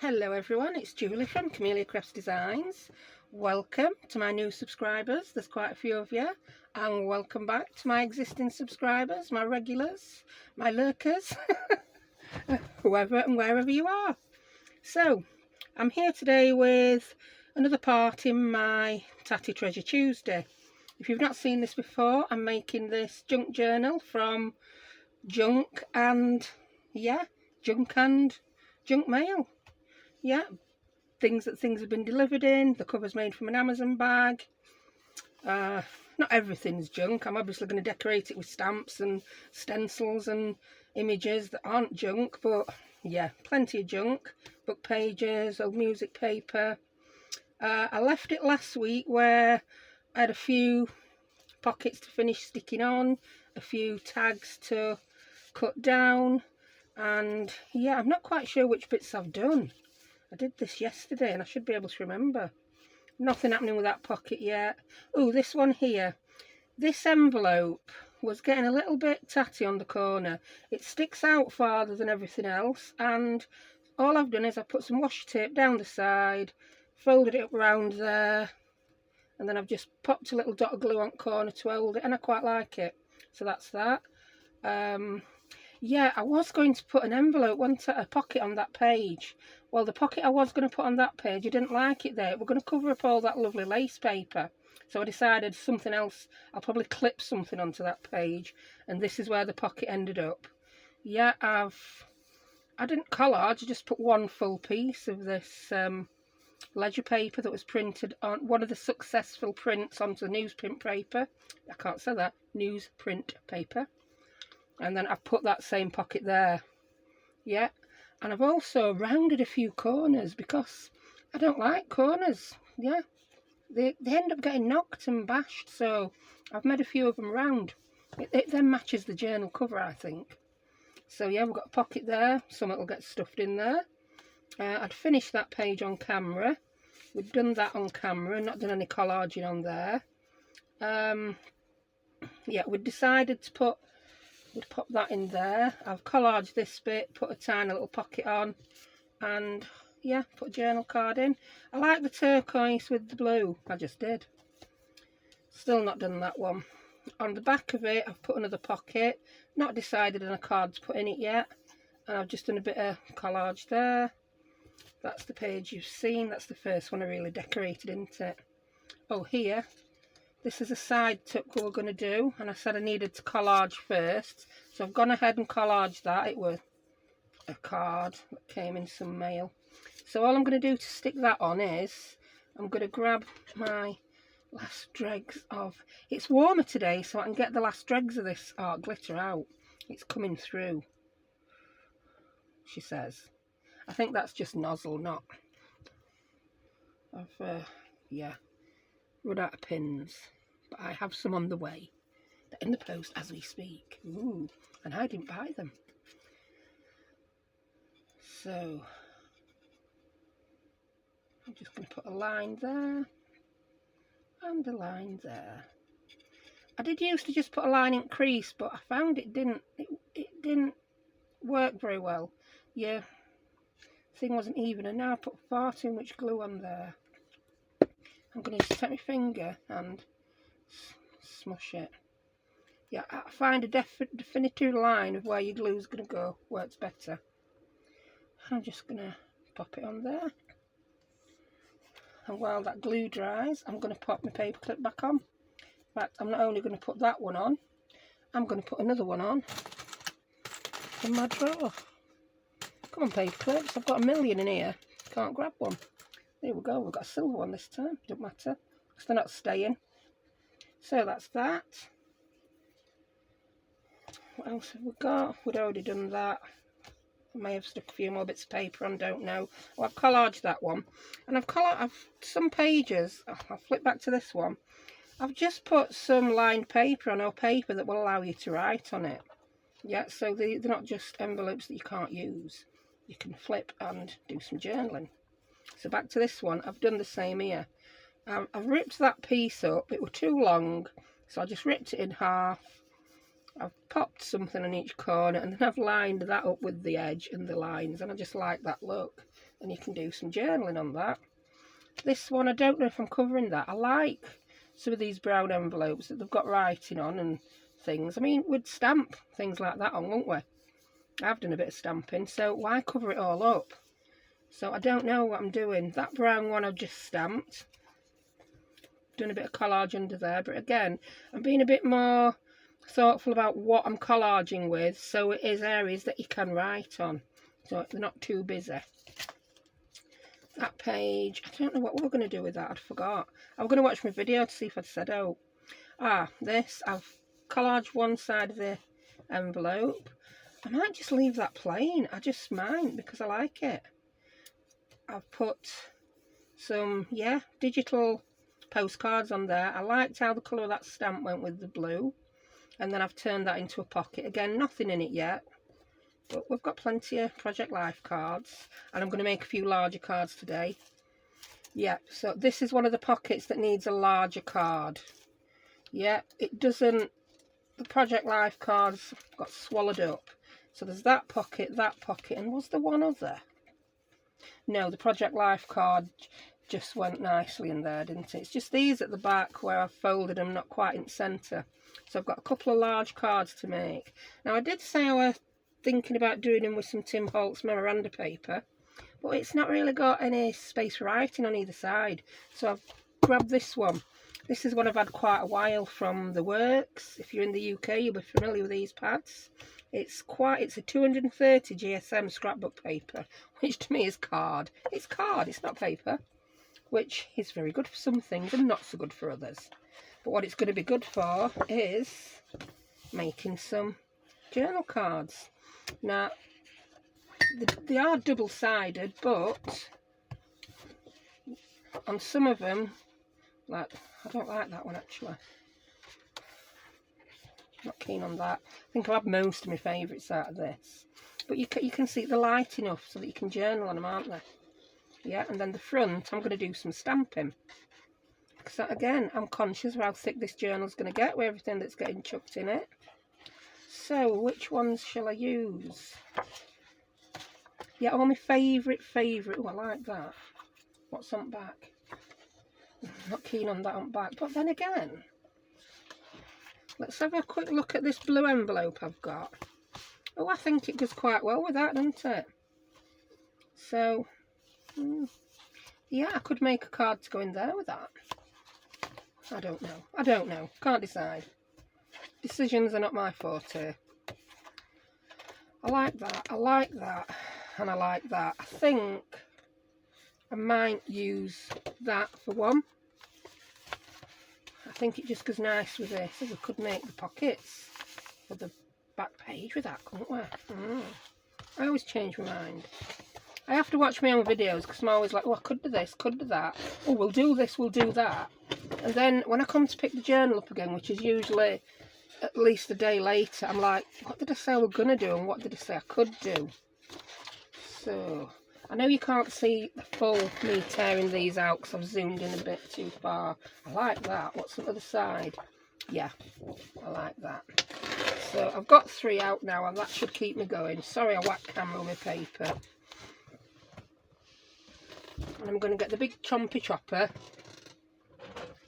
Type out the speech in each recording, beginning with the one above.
Hello everyone, it's Julie from Camelia Crafts Designs. Welcome to my new subscribers, there's quite a few of you, and welcome back to my existing subscribers, my regulars, my lurkers, whoever and wherever you are. So, I'm here today with another part in my Tatty Treasure Tuesday. If you've not seen this before, I'm making this junk journal from junk and junk mail. Yeah, things have been delivered in. The cover's made from an Amazon bag. Not everything's junk. I'm obviously going to decorate it with stamps and stencils and images that aren't junk, but yeah, plenty of junk. Book pages, old music paper. I left it last week where I had a few pockets to finish sticking on, a few tags to cut down, and yeah, I'm not quite sure which bits I've done. I did this yesterday and I should be able to remember. Nothing happening with that pocket yet. Oh, this one here. This envelope was getting a little bit tatty on the corner. It sticks out farther than everything else, and all I've done is I've put some washi tape down the side, folded it up round there, and then I've just popped a little dot of glue on the corner to hold it, and I quite like it. So that's that. Yeah, I was going to put an envelope, a pocket on that page. Well, the pocket I was going to put on that page, I didn't like it there. We're going to cover up all that lovely lace paper. So I decided something else. I'll probably clip something onto that page. And this is where the pocket ended up. Yeah, I didn't collage. I just put one full piece of this ledger paper that was printed on one of the successful prints onto the newsprint paper. I can't say that. Newsprint paper. And then I've put that same pocket there. Yeah. And I've also rounded a few corners because I don't like corners. Yeah, they end up getting knocked and bashed, so I've made a few of them round. It then matches the journal cover, I think. So yeah, we've got a pocket there. Some it'll get stuffed in there. I'd finished that page on camera. We've done that on camera, not done any collaging on there. Yeah, we decided to pop that in there. I've collaged this bit, put a tiny little pocket on, and yeah, put a journal card in. I like the turquoise with the blue. I just did. Still not done that one. On the back of it, I've put another pocket. Not decided on a card to put in it yet. And I've just done a bit of collage there. That's the page you've seen. That's the first one I really decorated, isn't it? Oh, here. This is a side tuck we're going to do, and I said I needed to collage first, so I've gone ahead and collaged that. It was a card that came in some mail. So all I'm going to do to stick that on is I'm going to grab my last dregs of... It's warmer today, so I can get the last dregs of this art glitter out. It's coming through, she says. I think that's just nozzle, not... yeah. Run out of pins, but I have some on the way. They're in the post as we speak. Ooh, and I didn't buy them. So I'm just going to put a line there and a line there. I did used to just put a line in crease, but I found it didn't work very well. Yeah, thing wasn't even, and now I put far too much glue on there. I'm going to just take my finger and smush it. Yeah, I find a definitive line of where your glue is going to go, works better. I'm just going to pop it on there. And while that glue dries, I'm going to pop my paper clip back on. In fact, I'm not only going to put that one on, I'm going to put another one on in my drawer. Come on, paper clips, I've got a million in here. Can't grab one. There we go, we've got a silver one this time, don't matter, because they're not staying. So that's that. What else have we got? We'd already done that. I may have stuck a few more bits of paper on, don't know. Well, I've collaged that one. And I've some pages, I'll flip back to this one. I've just put some lined paper on, or paper that will allow you to write on it. Yeah, so they're not just envelopes that you can't use. You can flip and do some journaling. So back to this one, I've done the same here. I've ripped that piece up, it was too long, so I just ripped it in half, I've popped something on each corner, and then I've lined that up with the edge and the lines, and I just like that look. And you can do some journaling on that. This one, I don't know if I'm covering that. I like some of these brown envelopes that they've got writing on and things. I mean, we'd stamp things like that on, won't we? I've done a bit of stamping, so why cover it all up? So I don't know what I'm doing. That brown one I've just stamped. Done a bit of collage under there, but again, I'm being a bit more thoughtful about what I'm collaging with, so it is areas that you can write on, so they're not too busy. That page, I don't know what we're going to do with that. I forgot. I'm going to watch my video to see if I'd said out. This, I've collaged one side of the envelope. I might just leave that plain. I just might, because I like it. I've put some, digital postcards on there. I liked how the colour of that stamp went with the blue. And then I've turned that into a pocket. Again, nothing in it yet. But we've got plenty of Project Life cards. And I'm going to make a few larger cards today. Yeah, so this is one of the pockets that needs a larger card. Yeah, it doesn't... The Project Life cards got swallowed up. So there's that pocket, and was there one other? No, the Project Life card just went nicely in there, didn't it? It's just these at the back where I've folded them not quite in the centre. So I've got a couple of large cards to make. Now I did say I was thinking about doing them with some Tim Holtz memoranda paper, but it's not really got any space for writing on either side. So I've grabbed this one. This is one I've had quite a while from The Works. If you're in the UK, you'll be familiar with these pads. It's a 230 GSM scrapbook paper, which to me is card. It's card, it's not paper, which is very good for some things and not so good for others. But what it's going to be good for is making some journal cards. Now, they are double-sided, but on some of them, like, I don't like that one actually. Not keen on that. I think I'll have most of my favourites out of this. But you can see they're light enough so that you can journal on them, aren't they? Yeah, and then the front, I'm going to do some stamping. Because again, I'm conscious of how thick this journal's going to get with everything that's getting chucked in it. So, which ones shall I use? Yeah, all my favourite. Oh, I like that. What's on back? Not keen on that on back. But then again, let's have a quick look at this blue envelope I've got. Oh, I think it goes quite well with that, doesn't it? So, yeah, I could make a card to go in there with that. I don't know. Can't decide. Decisions are not my forte. I like that, and I like that. I think I might use that for one. I think it just goes nice with this. We could make the pockets for the back page with that, couldn't we? I always change my mind. I have to watch my own videos because I'm always like, oh, I could do this, could do that. Oh, we'll do this, we'll do that. And then when I come to pick the journal up again, which is usually at least a day later, I'm like, what did I say I was going to do and what did I say I could do? So, I know you can't see the full me tearing these out because I've zoomed in a bit too far. I like that. What's the other side? Yeah, I like that. So, I've got 3 out now and that should keep me going. Sorry I whacked camera on my paper. And I'm going to get the big chompy chopper.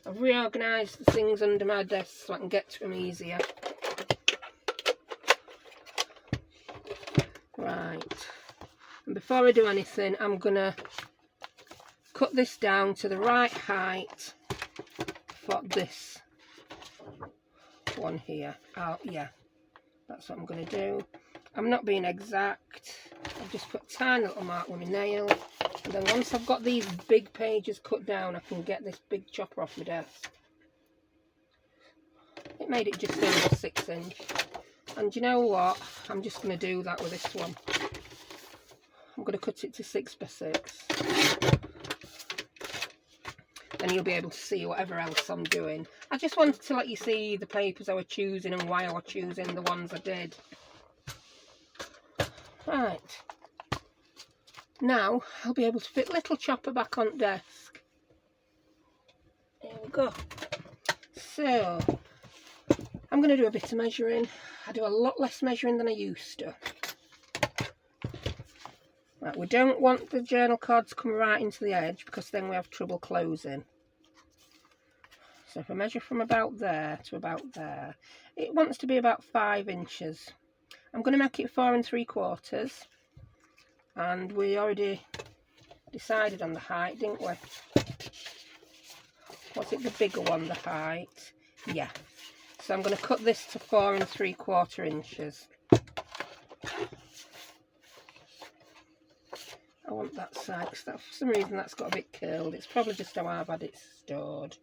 I've reorganised the things under my desk so I can get to them easier. Right. And before I do anything, I'm going to cut this down to the right height for this one here. Oh, yeah. That's what I'm going to do. I'm not being exact. I've just put a tiny little mark with my nail. And then once I've got these big pages cut down, I can get this big chopper off my desk. It made it just over 6 inch. And you know what? I'm just going to do that with this one. I'm going to cut it to 6 by 6. Then you'll be able to see whatever else I'm doing. I just wanted to let you see the papers I was choosing and why I was choosing the ones I did. Right. Now, I'll be able to fit little chopper back on desk. There we go. So, I'm going to do a bit of measuring. I do a lot less measuring than I used to. Right, we don't want the journal card to come right into the edge because then we have trouble closing. So if I measure from about there to about there, it wants to be about 5 inches. I'm going to make it 4 3/4, and we already decided on the height, didn't we? Was it the bigger one, the height? Yeah. So I'm going to cut this to 4 3/4 inches. I want that side because for some reason that's got a bit curled. It's probably just how I've had it stored.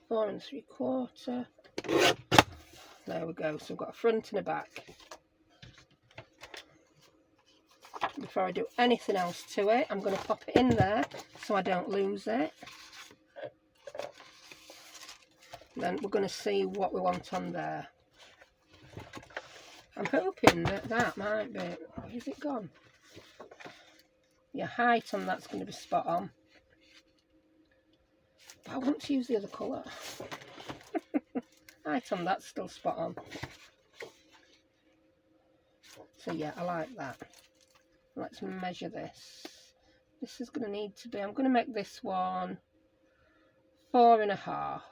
4 3/4. There we go. So we've got a front and a back. Before I do anything else to it, I'm going to pop it in there so I don't lose it. Then we're going to see what we want on there. I'm hoping that that might be... Where's it gone? Your height on that's going to be spot on. But I want to use the other colour. Height on that's still spot on. So yeah, I like that. Let's measure this. This is going to need to be... I'm going to make this one 4 1/2.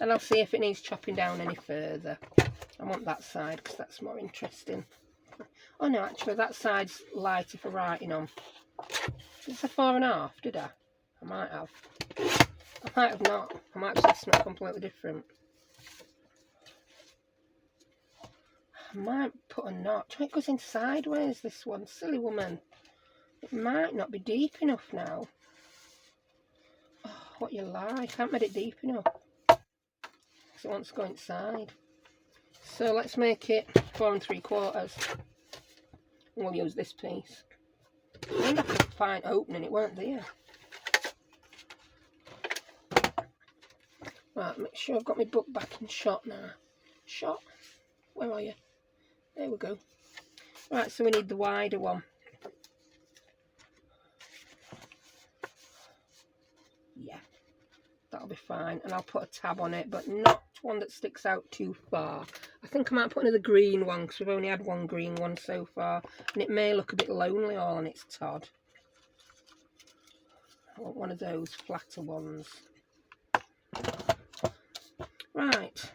And I'll see if it needs chopping down any further. I want that side because that's more interesting. Oh no, actually that side's lighter for writing on. It's a 4 1/2, did I? I might have. I might have not. I might have said something completely different. I might put a notch. It goes in sideways, this one. Silly woman. It might not be deep enough now. Oh, what you like. I haven't made it deep enough. It wants to go inside. So let's make it 4 3/4. And we'll use this piece. I think I could find opening, it weren't there. Right, make sure I've got my book back in shot now. Shot? Where are you? There we go. Right, so we need the wider one. Yeah, that'll be fine. And I'll put a tab on it, but not one that sticks out too far. I think I might put another green one because we've only had one green one so far, and it may look a bit lonely all on its Todd. I want one of those flatter ones. Right,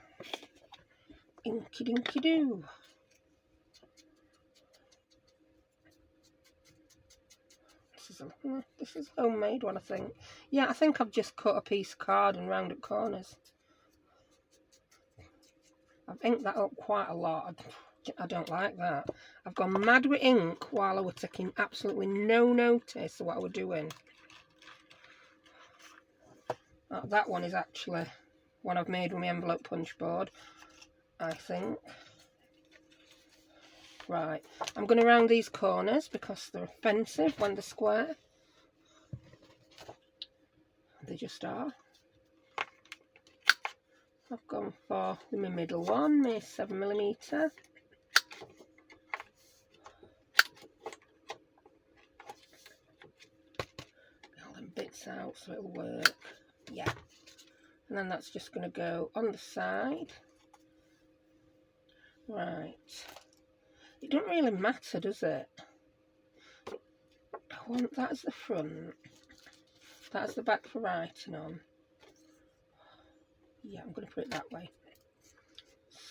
inky dinky doo. This is a homemade one, I think. Yeah, I think I've just cut a piece of card and rounded corners. I've inked that up quite a lot. I don't like that. I've gone mad with ink while I was taking absolutely no notice of what I was doing. Oh, that one is actually one I've made with my envelope punch board, I think. Right, I'm going to round these corners because they're offensive when they're square. They just are. I've gone for my middle one, my 7mm. Get all them bits out so it'll work. Yeah. And then that's just going to go on the side. Right. It don't really matter, does it? I want that as the front. That's the back for writing on. Yeah, I'm going to put it that way.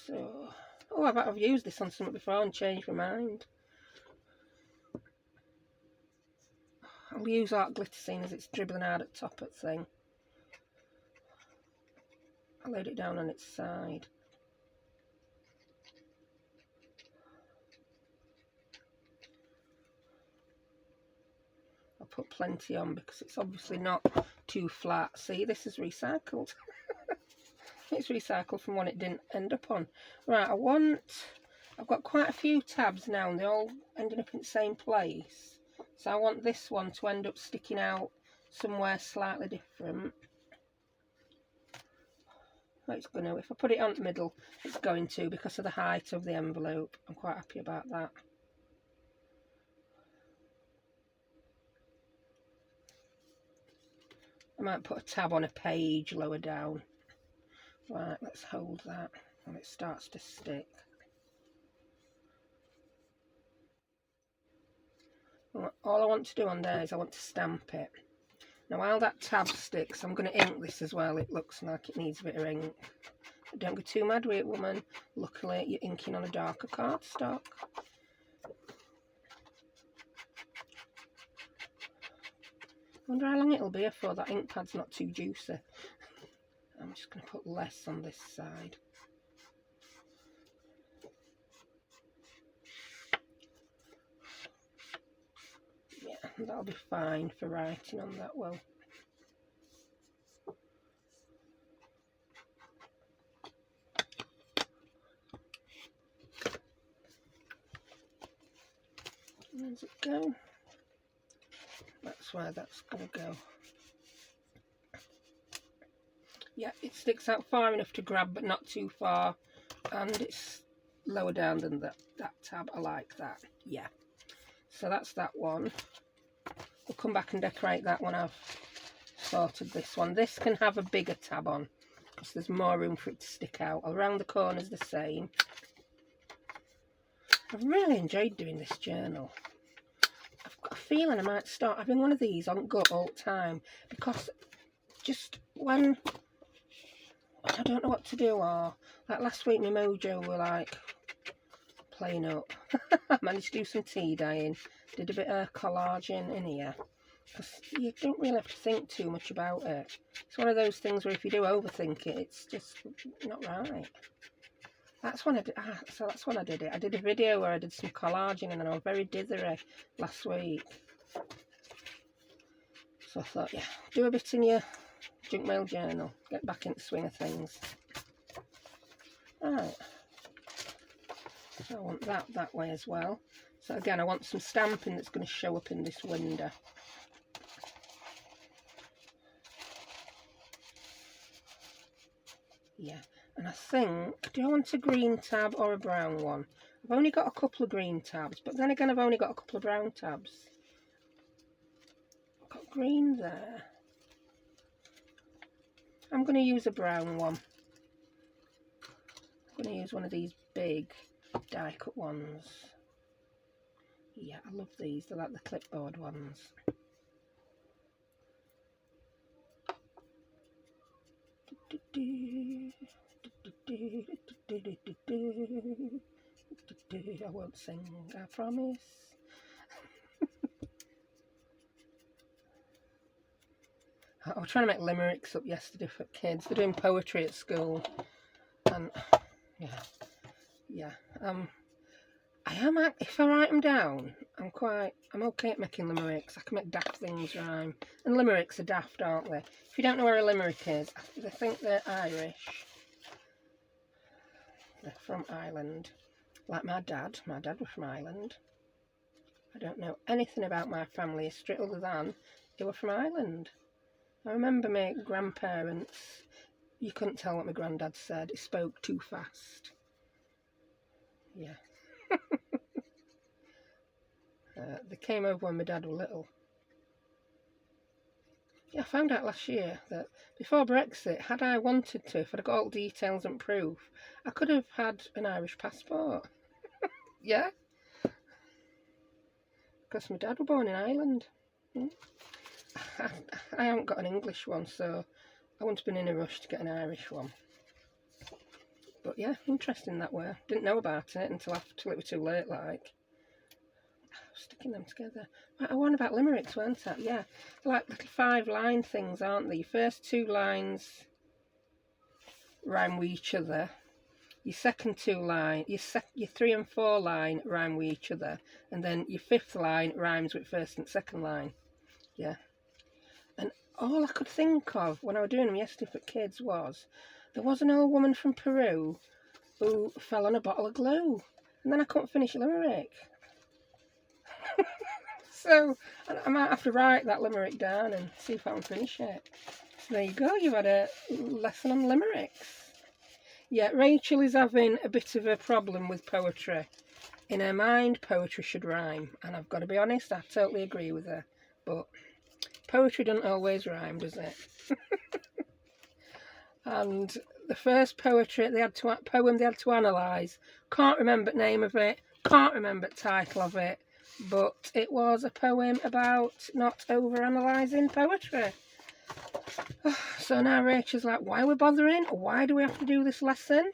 So, oh, I bet I've used this on something before and changed my mind. I'll use art glitter seeing as it's dribbling out at the top of the thing. I laid it down on its side. I'll put plenty on because it's obviously not too flat. See, this is recycled. It's recycled from one it didn't end up on. Right, I've got quite a few tabs now and they're all ending up in the same place. So I want this one to end up sticking out somewhere slightly different. It's going to, if I put it on the middle, it's going to because of the height of the envelope. I'm quite happy about that. I might put a tab on a page lower down. Right, let's hold that. and it starts to stick. All I want to do on there is I want to stamp it. Now while that tab sticks, I'm going to ink this as well. It looks like it needs a bit of ink. Don't go too mad with it, woman. Luckily you're inking on a darker cardstock. I wonder how long it'll be before that ink pad's not too juicy. I'm just going to put less on this side. Yeah, that'll be fine for writing on that well. Where's it go? That's where that's going to go. Yeah, it sticks out far enough to grab, but not too far. And it's lower down than that tab. I like that. Yeah. So that's that one. We'll come back and decorate that one. I've sorted this one. This can have a bigger tab on because there's more room for it to stick out. Around the corners the same. I've really enjoyed doing this journal. I've got a feeling I might start having one of these on go all the time, because just when I don't know what to do, or like last week my mojo were like playing up. I managed to do some tea dyeing, did a bit of collaging in here, because you don't really have to think too much about it. It's one of those things where if you do overthink it, it's just not right. That's when I did. So that's when I did it. I did a video where I did some collaging, and then I was very dithery last week. So I thought, yeah, do a bit in your junk mail journal. Get back into the swing of things. Right. So I want that way as well. So again, I want some stamping that's going to show up in this window. Yeah. And I think, do I want a green tab or a brown one? I've only got a couple of green tabs, but then again I've only got a couple of brown tabs. I've got green there. I'm going to use a brown one. I'm going to use one of these big die cut ones. Yeah, I love these. They're like the clipboard ones. I won't sing, I promise. I was trying to make limericks up yesterday for kids. They're doing poetry at school, and yeah. I am, if I write them down, I'm okay at making limericks. I can make daft things rhyme, and limericks are daft, aren't they? If you don't know where a limerick is, I think they're Irish. They're from Ireland. Like my dad was from Ireland. I don't know anything about my family history other than they were from Ireland. I remember my grandparents, you couldn't tell what my granddad said. He spoke too fast. Yeah. They came over when my dad was little. Yeah, I found out last year that before Brexit, had I wanted to, if I'd got all the details and proof, I could have had an Irish passport. Yeah. Because my dad was born in Ireland. I haven't got an English one, so I wouldn't have been in a rush to get an Irish one. But yeah, interesting that way. Didn't know about it until it was too late, like. Sticking them together. Right, I won about limericks, weren't I? Yeah. They're like little 5-line things, aren't they? Your first 2 lines rhyme with each other. Your second 2 line, your 3 and 4 line rhyme with each other. And then your 5th line rhymes with first and second line. Yeah. And all I could think of when I was doing them yesterday for kids was, there was an old woman from Peru who fell on a bottle of glue. And then I couldn't finish a limerick. So I might have to write that limerick down and see if I can finish it. So there you go, you've had a lesson on limericks. Yeah, Rachel is having a bit of a problem with poetry. In her mind, poetry should rhyme. And I've got to be honest, I totally agree with her. But poetry doesn't always rhyme, does it? And the first poem they had to analyse. Can't remember the name of it, can't remember the title of it, but it was a poem about not over-analysing poetry. So now Rachel's like, why are we bothering? Why do we have to do this lesson?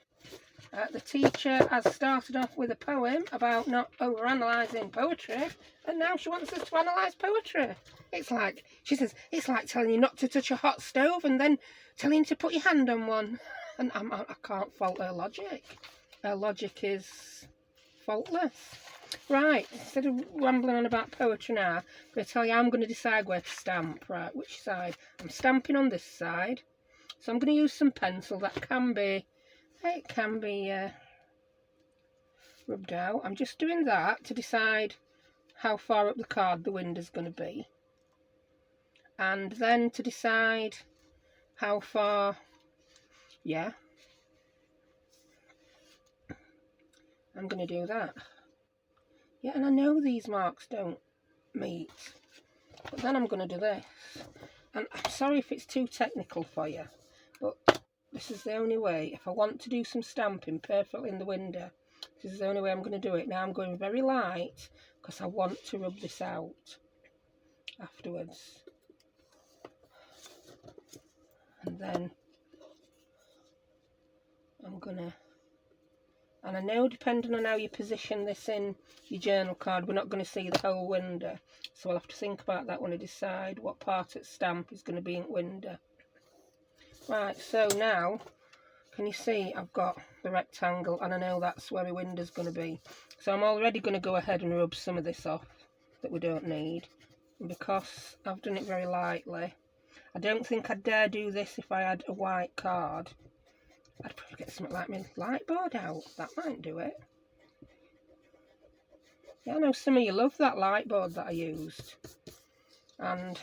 The teacher has started off with a poem about not over-analysing poetry, and now she wants us to analyse poetry. It's like, she says, it's like telling you not to touch a hot stove and then telling you to put your hand on one. And I can't fault her logic. Her logic is faultless. Right, instead of rambling on about poetry now, I'm going to tell you how I'm going to decide where to stamp. Right, which side? I'm stamping on this side. So I'm going to use some pencil that can be rubbed out. I'm just doing that to decide how far up the card the window's going to be. And then to decide how far, yeah, I'm going to do that. Yeah, and I know these marks don't meet, but then I'm going to do this. And I'm sorry if it's too technical for you, but this is the only way. If I want to do some stamping perfectly in the window, this is the only way I'm going to do it. Now I'm going very light because I want to rub this out afterwards. And then I'm gonna, and I know depending on how you position this in your journal card, we're not going to see the whole window, so I'll have to think about that when I decide what part of the stamp is going to be in window. Right, so now can you see I've got the rectangle, and I know that's where my window's going to be, so I'm already going to go ahead and rub some of this off that we don't need. And because I've done it very lightly, I don't think I'd dare do this if I had a white card. I'd probably get something like my light board out. That might do it. Yeah, I know some of you love that light board that I used. And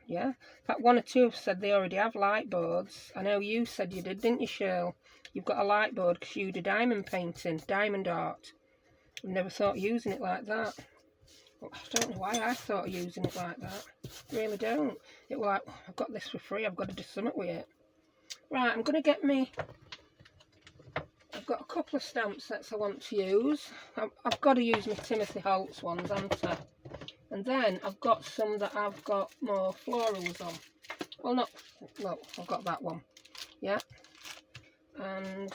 yeah, in fact, one or two have said they already have light boards. I know you said you did, didn't you, Shirl? You've got a light board because you do diamond painting, diamond art. I've never thought of using it like that. I don't know why I thought of using it like that. I really don't. It was like, I've got this for free, I've got to do something with it. Right, I'm going to get me... I've got a couple of stamp sets I want to use. I've got to use my Timothy Holtz ones, haven't I? And then I've got some that I've got more florals on. Well, not... Look, I've got that one. Yeah. And...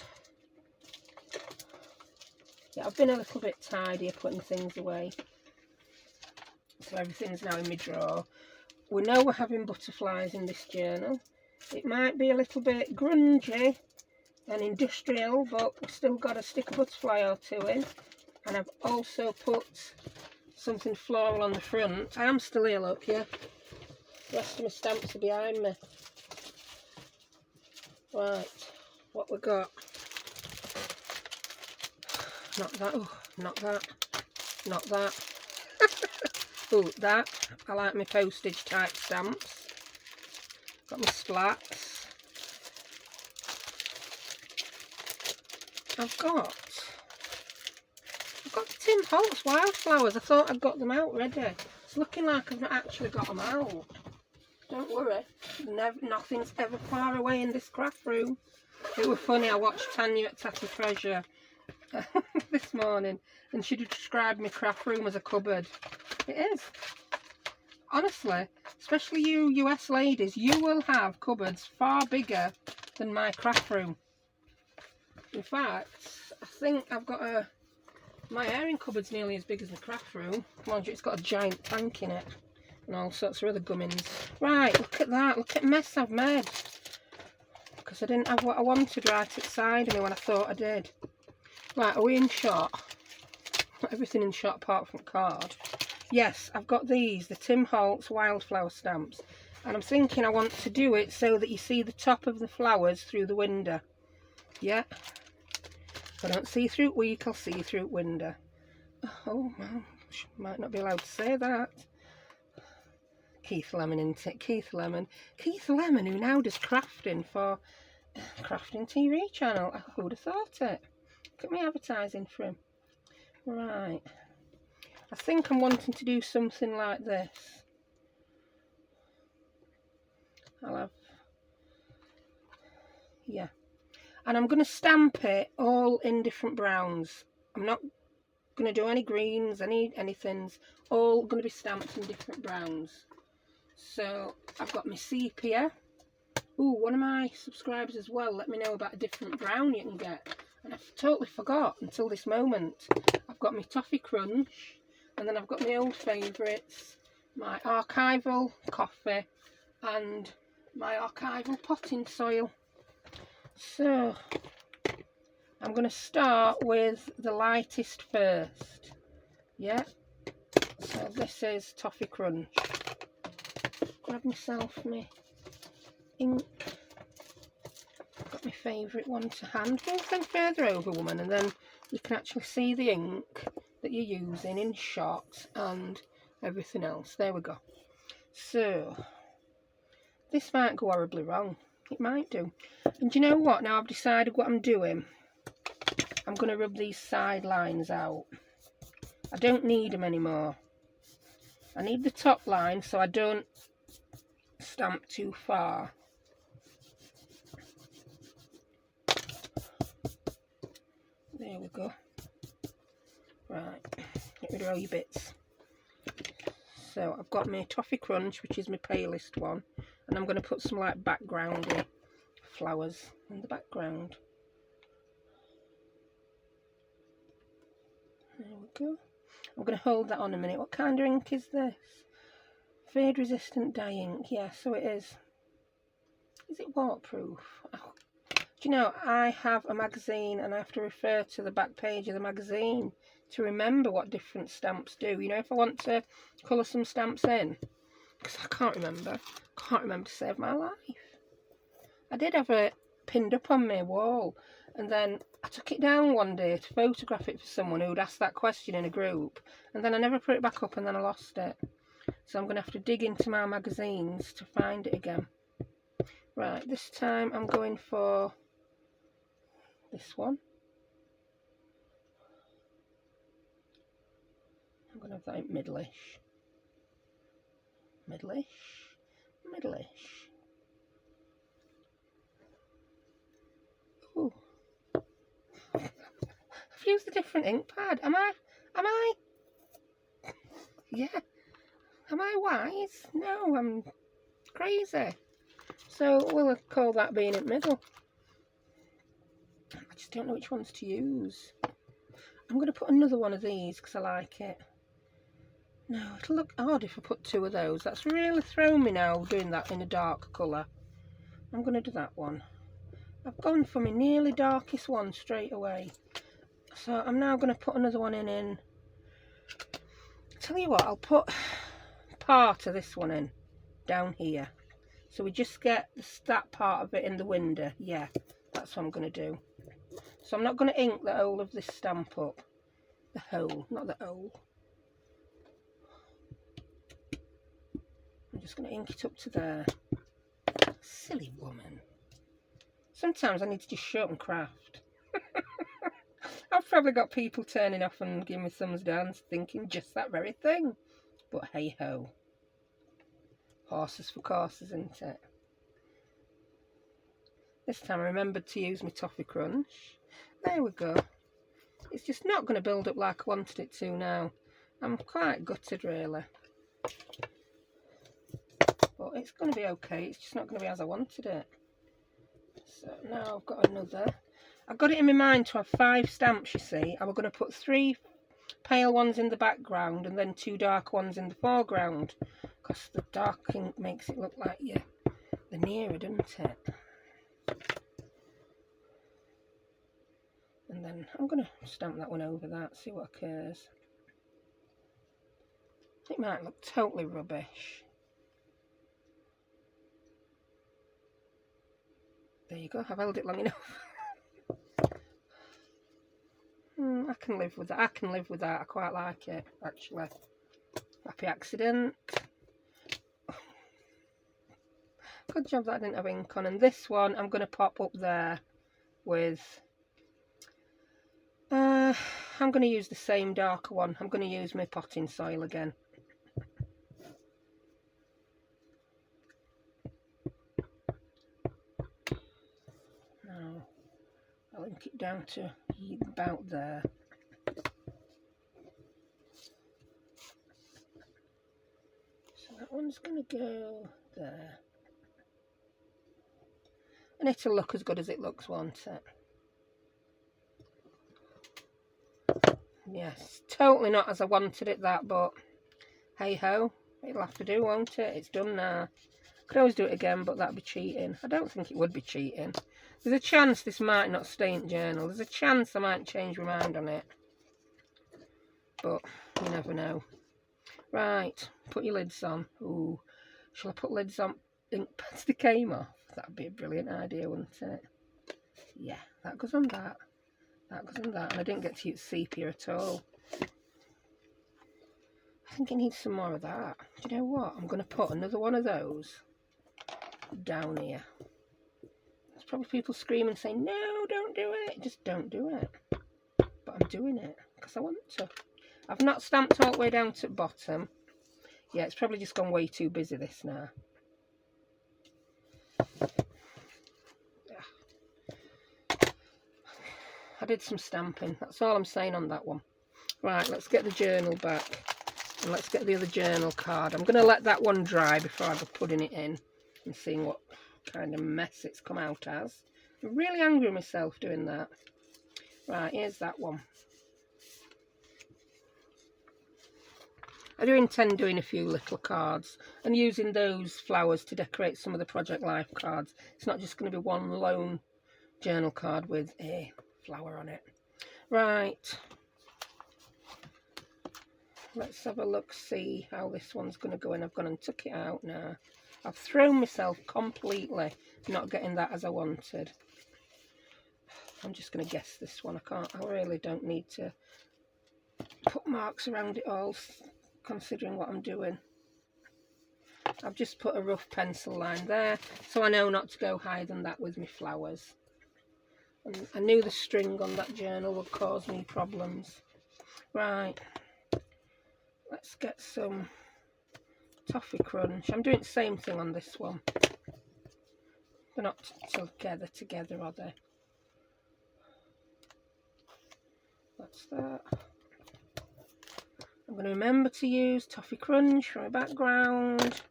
yeah, I've been a little bit tidier putting things away. So everything's now in my drawer. We know we're having butterflies in this journal. It might be a little bit grungy and industrial, but we've still got to stick a butterfly or two in. And I've also put something floral on the front. I am still here, look, yeah. The rest of my stamps are behind me. Right, what we got? Not that, oh, not that, not that. Oh, that. I like my postage type stamps. Got my splats. I've got the Tim Holtz wildflowers. I thought I'd got them out ready. It's looking like I've not actually got them out. Don't worry. Nothing's ever far away in this craft room. It was funny, I watched Tania at Tatty Treasures this morning, and she described my craft room as a cupboard. It is. Honestly, especially you US ladies, you will have cupboards far bigger than my craft room. In fact, I think I've got my airing cupboard's nearly as big as my craft room. Mind you, it's got a giant tank in it and all sorts of other gummins. Right, look at that. Look at the mess I've made. Because I didn't have what I wanted right outside of me when I thought I did. Right, are we in shot? Everything in shot apart from card. Yes, I've got these, the Tim Holtz wildflower stamps. And I'm thinking I want to do it so that you see the top of the flowers through the window. Yeah. If I don't see through it week, I'll see through it window. Oh, well, might not be allowed to say that. Keith Lemon, isn't it? Keith Lemon. Keith Lemon, who now does crafting for Crafting TV channel. Who would have thought it? Look at me advertising for him. Right. I think I'm wanting to do something like this. yeah. And I'm going to stamp it all in different browns. I'm not going to do any greens, anything's all going to be stamped in different browns. So I've got my sepia. Ooh, one of my subscribers as well let me know about a different brown you can get, and I've totally forgot until this moment. I've got my toffee crunch, and then I've got my old favourites, my archival coffee and my archival potting soil. So I'm going to start with the lightest first. Yeah, so this is toffee crunch. Grab myself my ink. Got my favourite one to hand. Move them further over, woman, and then you can actually see the ink that you're using in shots and everything else. There we go. So this might go horribly wrong. It might do. And you know what? Now I've decided what I'm doing. I'm going to rub these side lines out. I don't need them anymore. I need the top line so I don't stamp too far. There we go. Right, get rid of all your bits. So I've got my toffee crunch, which is my palest one, and I'm going to put some like backgroundy flowers in the background. There we go. I'm going to hold that on a minute. What kind of ink is this? Fade resistant dye ink. Yeah, so it is. Is it waterproof? Oh. Do you know, I have a magazine and I have to refer to the back page of the magazine to remember what different stamps do. You know, if I want to colour some stamps in, because I can't remember to save my life. I did have it pinned up on my wall, and then I took it down one day to photograph it for someone who'd asked that question in a group, and then I never put it back up, and then I lost it. So I'm going to have to dig into my magazines to find it again. Right, this time I'm going for this one. I'm going to have that in middle-ish. Middle-ish. Middle-ish. Ooh. I've used a different ink pad. Am I? Yeah. Am I wise? No, I'm crazy. So we'll call that being in the middle. I just don't know which ones to use. I'm going to put another one of these because I like it. No, it'll look odd if I put two of those. That's really thrown me now, doing that in a dark colour. I'm going to do that one. I've gone for my nearly darkest one straight away. So I'm now going to put another one in. Tell you what, I'll put part of this one in down here. So we just get that part of it in the window. Yeah, that's what I'm going to do. So I'm not going to ink the whole of this stamp up. The whole, not the whole. I'm just going to ink it up to there. Silly woman. Sometimes I need to just shut and craft. I've probably got people turning off and giving me thumbs down thinking just that very thing. But hey ho. Horses for courses, isn't it? This time I remembered to use my toffee crunch. There we go. It's just not going to build up like I wanted it to now. I'm quite gutted really. But it's going to be okay. It's just not going to be as I wanted it. So now I've got another. I've got it in my mind to have 5 stamps, you see. I was going to put 3 pale ones in the background and then 2 dark ones in the foreground. Because the dark ink makes it look like you're nearer, doesn't it? And then I'm going to stamp that one over that, see what occurs. It might look totally rubbish. There you go, I've held it long enough. I can live with that. I can live with that. I quite like it, actually. Happy accident. Good job that I didn't have ink on. And this one I'm going to pop up there with... I'm going to use the same darker one. I'm going to use my potting soil again. shrink it down to about there. So that one's going to go there. And it'll look as good as it looks, won't it? Yes, totally not as I wanted it, that, but hey ho, it'll have to do, won't it? It's done now. Could always do it again, but that'd be cheating. I don't think it would be cheating. There's a chance this might not stay in journal. There's a chance I might change my mind on it. But you never know. Right, put your lids on. Ooh, shall I put lids on ink pads that came off? That'd be a brilliant idea, wouldn't it? Yeah, that goes on that. That goes on that. And I didn't get to use sepia at all. I think it needs some more of that. Do you know what? I'm going to put another one of those down here. There's probably people screaming saying, no, don't do it. Just don't do it. But I'm doing it because I want to. I've not stamped all the way down to the bottom. Yeah, it's probably just gone way too busy this now. I did some stamping. That's all I'm saying on that one. Right, let's get the journal back. And let's get the other journal card. I'm going to let that one dry before I go putting it in. And seeing what kind of mess it's come out as. I'm really angry with myself doing that. Right, here's that one. I do intend doing a few little cards and using those flowers to decorate some of the Project Life cards. It's not just going to be one lone journal card with a flower on it. Right. Let's have a look, see how this one's going to go in. I've gone and took it out now. I've thrown myself completely not getting that as I wanted. I'm just going to guess this one. I really don't need to put marks around it all, considering what I'm doing. I've just put a rough pencil line there, so I know not to go higher than that with my flowers. And I knew the string on that journal would cause me problems. Right, let's get some toffee crunch. I'm doing the same thing on this one. They're not together, are they? That's that. I'm going to remember to use toffee crunch for my background.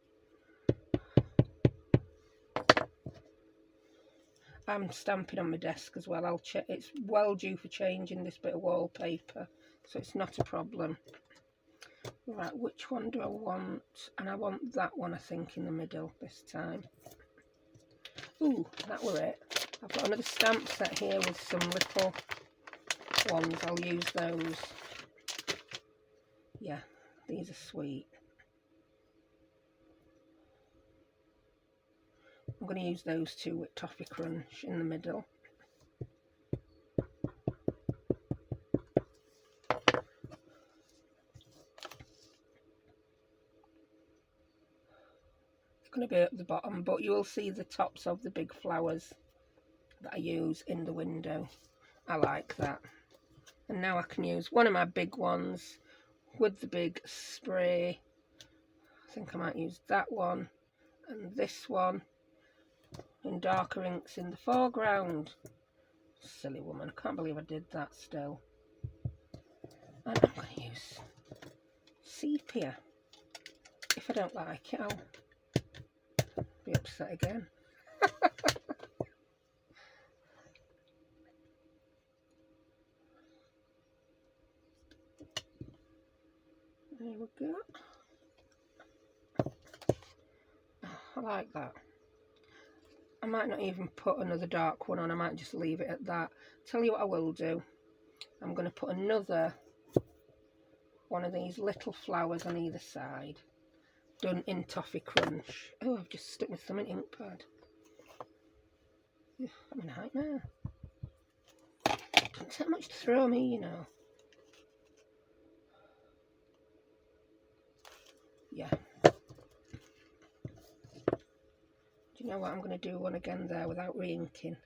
I'm stamping on my desk as well. I'll check. It's well due for changing, this bit of wallpaper, so it's not a problem. Right, which one do I want? And I want that one, I think, in the middle this time. Ooh, that were it. I've got another stamp set here with some little ones. I'll use those. Yeah, these are sweet. I'm going to use those two with toffee crunch in the middle. It's going to be at the bottom, but you will see the tops of the big flowers that I use in the window. I like that. And now I can use one of my big ones with the big spray. I think I might use that one and this one in darker inks in the foreground. Silly woman, I can't believe I did that still. And I'm going to use sepia. If I don't like it, I'll be upset again. There we go. Oh, I like that. I might not even put another dark one on. I might just leave it at that. Tell you what I will do. I'm going to put another one of these little flowers on either side, done in toffee crunch. Oh, I've just stuck with some in ink pad. I'm a nightmare. Doesn't take much to throw me, you know. Yeah. Do you know what? I'm going to do one again there without re-inking.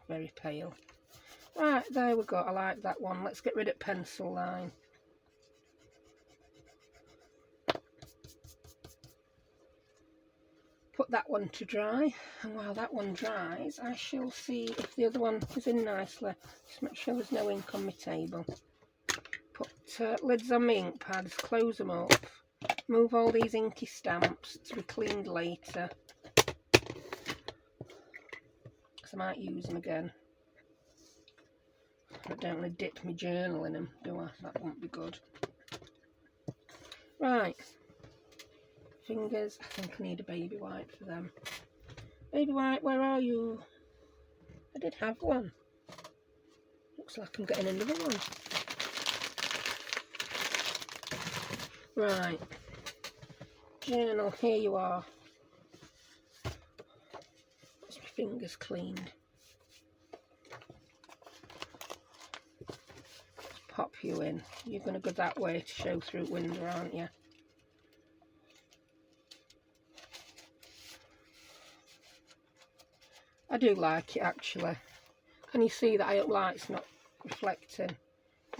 Very pale. Right, there we go. I like that one. Let's get rid of pencil line. put that one to dry, and while that one dries I shall see if the other one is in nicely. Just make sure there's no ink on my table. Put lids on my ink pads, close them up, move all these inky stamps to be cleaned later, because I might use them again. I don't want to dip my journal in them, do I? That won't be good. Right, fingers, I think I need a baby wipe for them. Baby wipe, where are you? I did have one. Looks like I'm getting another one. Right, journal, here you are. That's my fingers cleaned. Pop you in. You're going to go that way to show through window, aren't you? I do like it actually. Can you see that up light's not reflecting?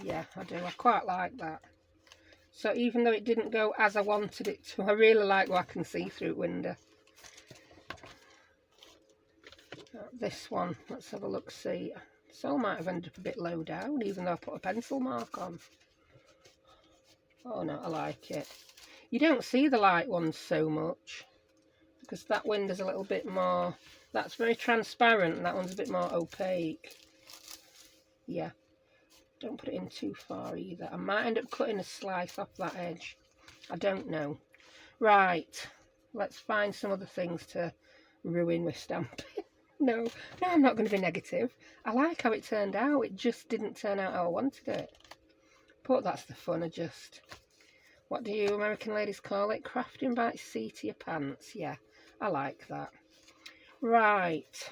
Yeah, I do. I quite like that. So even though it didn't go as I wanted it to, I really like what I can see through window. This one, let's have a look, see. So I might have ended up a bit low down, even though I put a pencil mark on. Oh no, I like it. You don't see the light ones so much, because that window's a little bit more, that's very transparent, and that one's a bit more opaque. Yeah, don't put it in too far either. I might end up cutting a slice off that edge. I don't know. Right, let's find some other things to ruin with stamping. No, I'm not going to be negative. I like how it turned out. It just didn't turn out how I wanted it. But that's the fun of just, what do you American ladies call it? Crafting by the seat of your pants. Yeah, I like that. Right.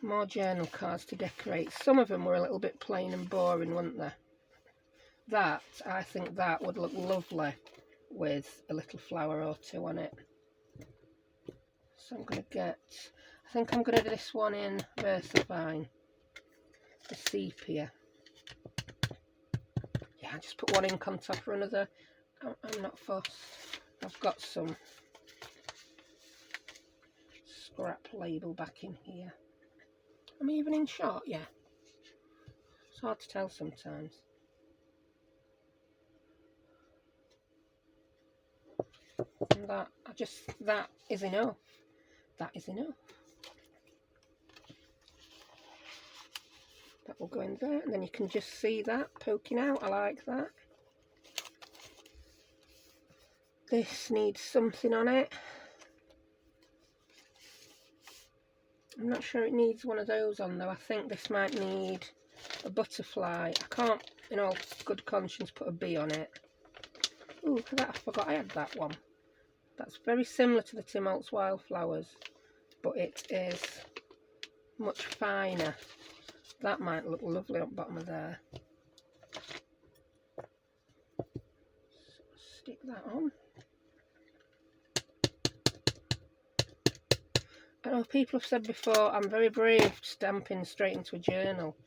More journal cards to decorate. Some of them were a little bit plain and boring, weren't they? That, I think that would look lovely with a little flower or two on it. So I'm going to get, I think I'm going to do this one in VersaFine, the sepia. Yeah, I just put one ink on top of another. I'm not fussed. I've got some scrap label back in here. I'm even in shot, yeah. It's hard to tell sometimes. And that, that is enough. That is enough. That will go in there, and then you can just see that poking out. I like that. This needs something on it. I'm not sure it needs one of those on though. I think this might need a butterfly. I can't, in all good conscience, put a bee on it. Ooh, I forgot I had that one. That's very similar to the Tim Holtz Wildflowers, but it is much finer. That might look lovely on the bottom of there. So stick that on. I know people have said before I'm very brave stamping straight into a journal.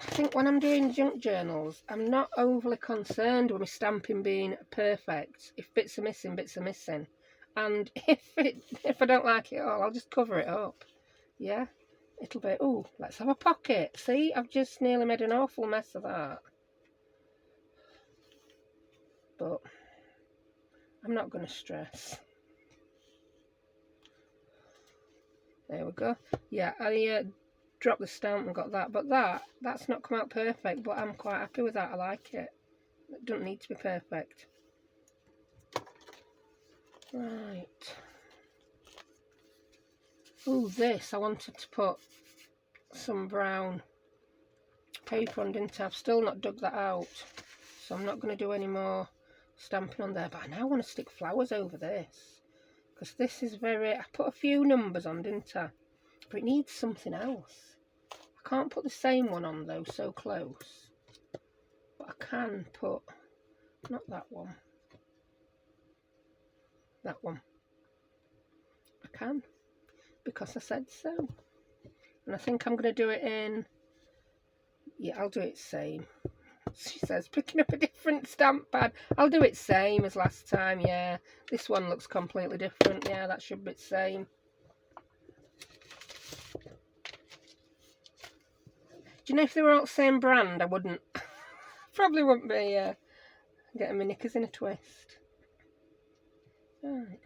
I think when I'm doing junk journals, I'm not overly concerned with my stamping being perfect. If bits are missing, bits are missing. And if I don't like it at all, I'll just cover it up. Yeah, it'll be, oh, let's have a pocket. See, I've just nearly made an awful mess of that. But I'm not going to stress. There we go. Yeah, I dropped the stamp and got that, but that's not come out perfect, but I'm quite happy with that. I like it. It doesn't need to be perfect. Right. Oh, this, I wanted to put some brown paper on, didn't I? I've still not dug that out, so I'm not going to do any more stamping on there, but I now want to stick flowers over this, because this is very, I put a few numbers on, didn't I? But it needs something else. I can't put the same one on though, so close. But I can put, not that one. That one. I can, because I said so. And I think I'm going to do it in, yeah, I'll do it same. She says, picking up a different stamp pad. I'll do it same as last time, yeah. This one looks completely different. Yeah, that should be the same. Do you know if they were all the same brand, I wouldn't. Probably wouldn't be getting my knickers in a twist. Right.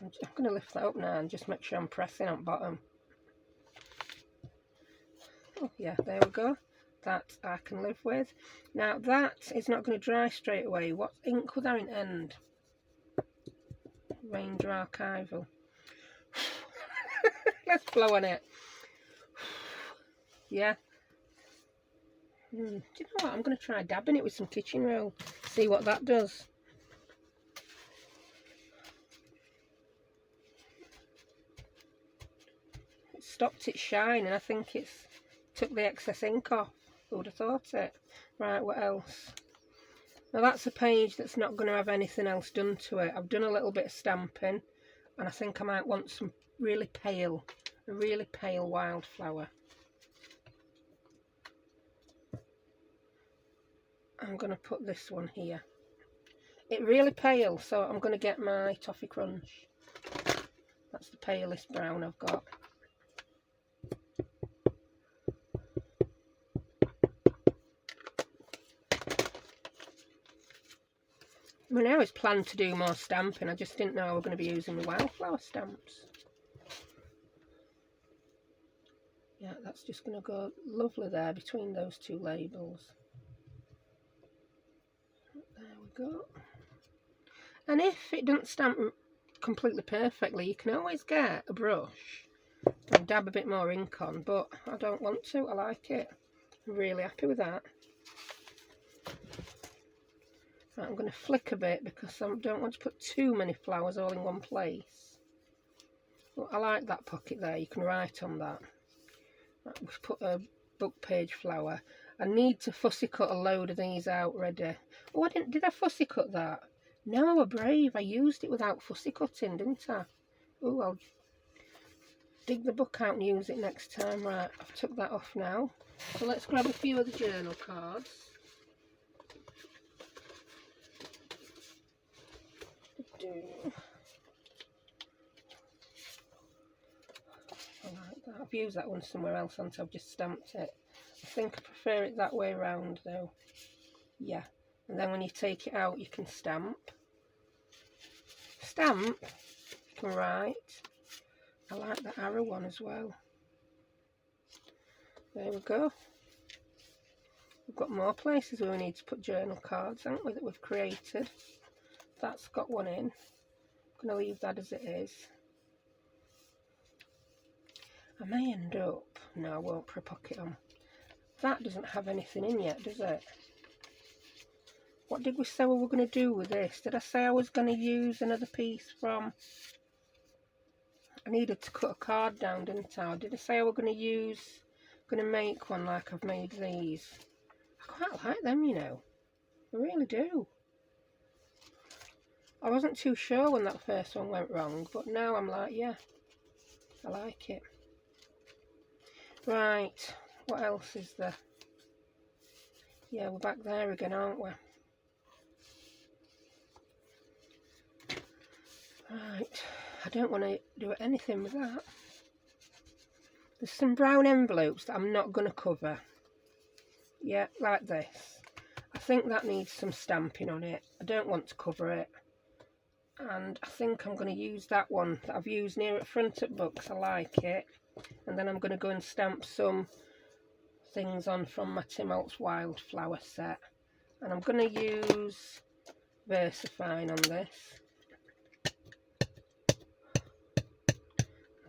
I'm going to lift that up now and just make sure I'm pressing on bottom. Oh yeah, there we go. That I can live with. Now that is not going to dry straight away. What ink was there in end? Ranger Archival. Let's blow on it. Yeah. Do you know what? I'm going to try dabbing it with some kitchen roll. See what that does. It stopped its shine and I think it's took the excess ink off. Who would have thought it? Right, what else? Now that's a page that's not going to have anything else done to it. I've done a little bit of stamping and I think I might want some a really pale wildflower. I'm going to put this one here. It's really pale, so I'm going to get my Toffee Crunch. That's the palest brown I've got. I mean, I always planned to do more stamping, I just didn't know I was going to be using the wildflower stamps. Yeah, that's just going to go lovely there between those two labels. There we go. And if it doesn't stamp completely perfectly, you can always get a brush and dab a bit more ink on, but I don't want to. I like it. I'm really happy with that. Right, I'm going to flick a bit because I don't want to put too many flowers all in one place. But I like that pocket there. You can write on that. Right, we've put a book page flower. I need to fussy cut a load of these out ready. Oh, did I fussy cut that? No, I'm brave. I used it without fussy cutting, didn't I? Oh, I'll dig the book out and use it next time. Right, I've took that off now. So let's grab a few of the journal cards. I like that. I've used that one somewhere else once I've just stamped it. I think I prefer it that way round though. Yeah. And then when you take it out, you can stamp. You can write. I like the arrow one as well. There we go. We've got more places where we need to put journal cards, haven't we, that we've created. That's got one in. I'm going to leave that as it is. I may end up... No, I won't put a pocket on. That doesn't have anything in yet, does it? What did we say we were going to do with this? Did I say I was going to use another piece from... I needed to cut a card down, didn't I? Or did I say I was going to make one like I've made these? I quite like them, you know. I really do. I wasn't too sure when that first one went wrong, but now I'm like, yeah, I like it. Right, what else is there? Yeah, we're back there again, aren't we? Right, I don't want to do anything with that. There's some brown envelopes that I'm not going to cover. Yeah, like this. I think that needs some stamping on it. I don't want to cover it. And I think I'm going to use that one that I've used near at front at books. I like it. And then I'm going to go and stamp some things on from my Tim Holtz Wildflower set. And I'm going to use VersaFine on this.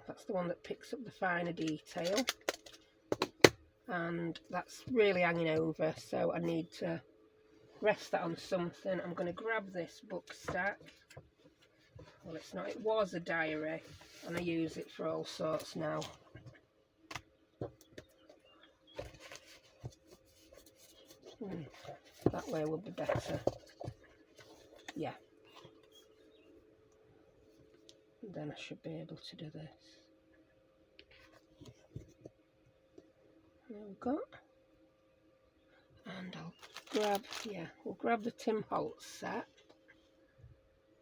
That's the one that picks up the finer detail. And that's really hanging over, so I need to rest that on something. I'm going to grab this book stack. Well, it's not, it was a diary, and I use it for all sorts now. That way would be better. Yeah. And then I should be able to do this. There we go. we'll grab the Tim Holtz set.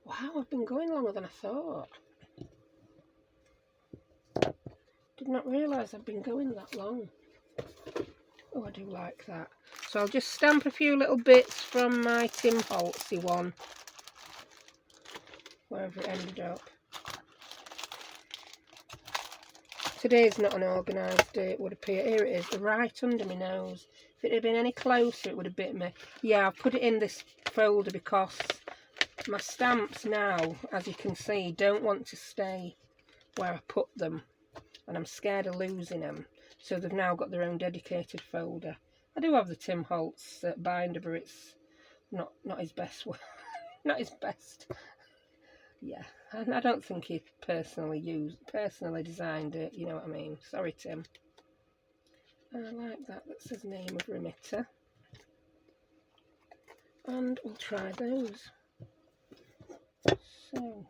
Wow, I've been going longer than I thought. Did not realise I've been going that long. Oh, I do like that. So I'll just stamp a few little bits from my Tim Holtzy one, wherever it ended up. Today's not an organised day, it would appear. Here it is, right under my nose. If it had been any closer, it would have bit me. Yeah, I've put it in this folder because my stamps now, as you can see, don't want to stay where I put them. And I'm scared of losing them. So they've now got their own dedicated folder. I do have the Tim Holtz binder, but it's not his best work. Not his best. Yeah, and I don't think he personally designed it, you know what I mean. Sorry, Tim. I like that. That's his name of remitter. And we'll try those. So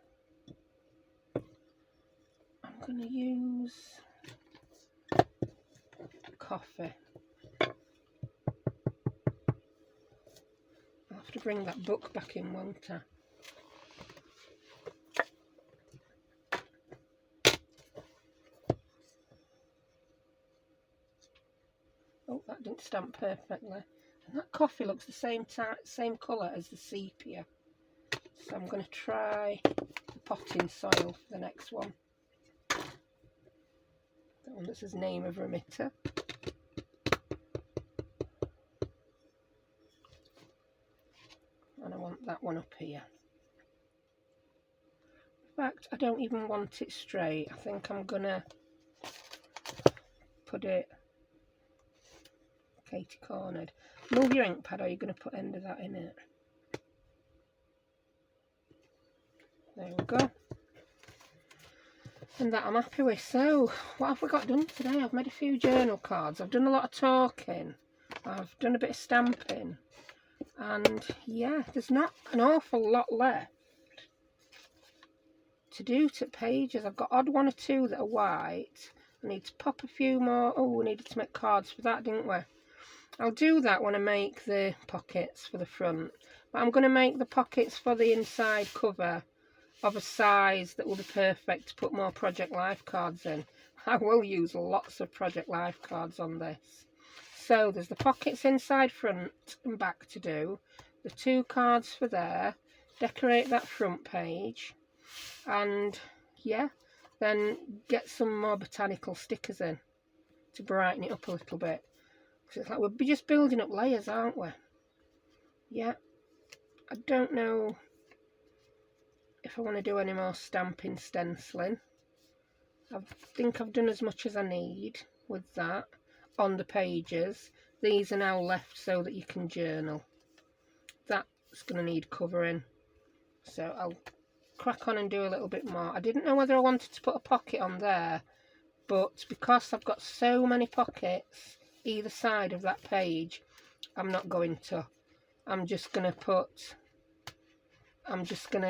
I'm going to use coffee. I'll have to bring that book back in, won't I? Oh, that didn't stamp perfectly. And that coffee looks the same colour as the sepia. So I'm going to try the potting soil for the next one. That one that says name of remitter. And I want that one up here. In fact, I don't even want it straight. I think I'm going to put it Katie cornered. Move your ink pad, or you're going to put end of that in it. There we go. And that I'm happy with. So, what have we got done today? I've made a few journal cards. I've done a lot of talking. I've done a bit of stamping. And yeah, there's not an awful lot left to do to pages. I've got odd one or two that are white. I need to pop a few more. Oh, we needed to make cards for that, didn't we? I'll do that when I make the pockets for the front. But I'm going to make the pockets for the inside cover of a size that will be perfect to put more Project Life cards in. I will use lots of Project Life cards on this. So there's the pockets inside, front and back to do. The 2 cards for there. Decorate that front page. And yeah, then get some more botanical stickers in to brighten it up a little bit. Because it's like we'll be just building up layers, aren't we? Yeah. I don't know if I want to do any more stamping, stenciling. I think I've done as much as I need with that on the pages. These are now left so that you can journal. That's going to need covering. So I'll crack on and do a little bit more. I didn't know whether I wanted to put a pocket on there, but because I've got so many pockets either side of that page, I'm not going to. I'm just going to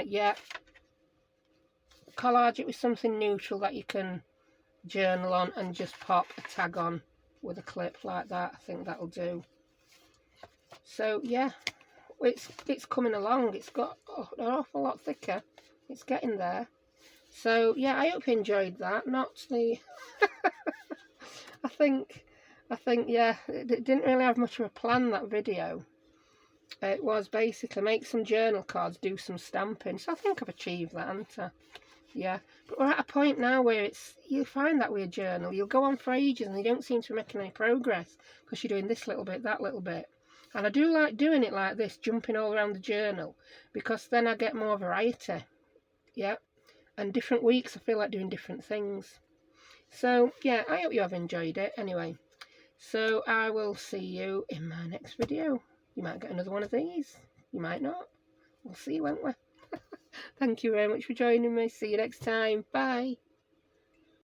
yeah, collage it with something neutral that you can journal on and just pop a tag on with a clip like that. I think that'll do. So yeah, it's coming along. It's got an awful lot thicker. It's getting there. So yeah, I hope you enjoyed that. Not the I think yeah, it didn't really have much of a plan, that video. It was basically make some journal cards, do some stamping. So I think I've achieved that, haven't I? Yeah, but we're at a point now where you find that with a journal, you'll go on for ages and you don't seem to be making any progress because you're doing this little bit, that little bit. And I do like doing it like this, jumping all around the journal, because then I get more variety. Yeah, and different weeks I feel like doing different things. So yeah, I hope you have enjoyed it anyway. So I will see you in my next video. You might get another one of these. You might not. We'll see, won't we? Thank you very much for joining me. See you next time. Bye.